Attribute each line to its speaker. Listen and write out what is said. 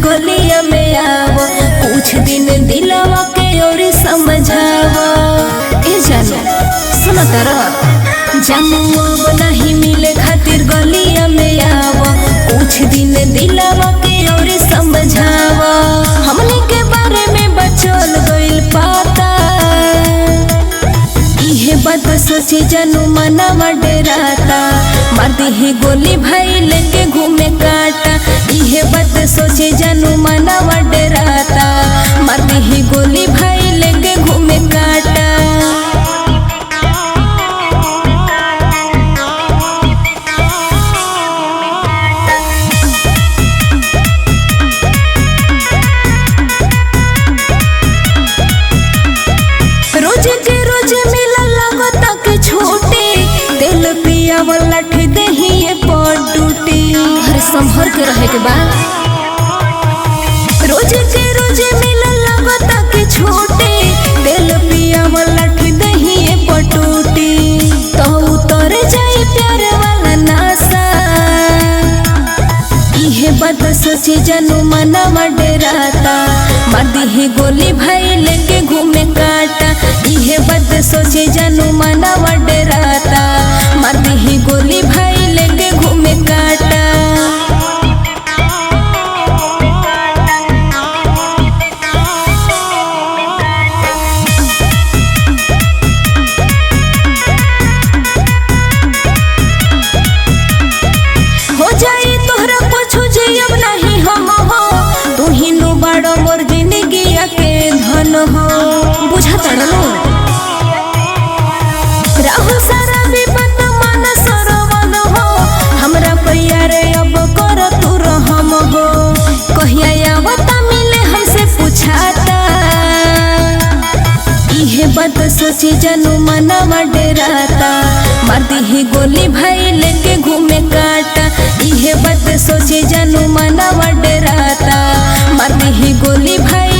Speaker 1: गलिया में आवो कुछ दिन दिलवा के और समझावो। ए जानो सुनो तारा जानू नहीं मिले खातिर गलिया में आवो कुछ दिन दिलवा के और समझावो। हमने के बारे में बचल गइल पाता इहे बात सोचे जानू मनवा डराता मार दी गोली भाई लेके घूमे काटा। इहे बात सोचे जानू मनवा डराता मार दी गोली भाई लेके घूमे काटा। रोज के रोज मिला लगो तक छोटे दिल पिया वाला लाठी दही ये पट टूटी। हर संभर के रहे के बाद रोज के रोज मिला लगो तक छोटे दिल पिया वाला लाठी दही ये पट टूटी। तो उतर जाए प्यार वाला नासा इहे बात सोचे जानू मनवा डराता मार दी गोली भाई लेके घूमे काटा। इहे बात सोचे जानू मनवा डराता मार दी गोली भाई लेके घूमे काटा। हो जाई तोहरा कुछ जियब नहीं हम हो तू ही नु बड़ो मोर जिंदगी के धन हो बुझा तड़लो। राहु सारा विपत मन सरवन हो हमरा प्यार अब कर तू रहम हो। कहिया आवता मिले हमसे पूछाता इहे बात सोचे जानू मनवा डराता मार दी गोली भाई लेके घूमे काटा। इहे बात सोचे जानू मनवा डराता मार दी गोली भाई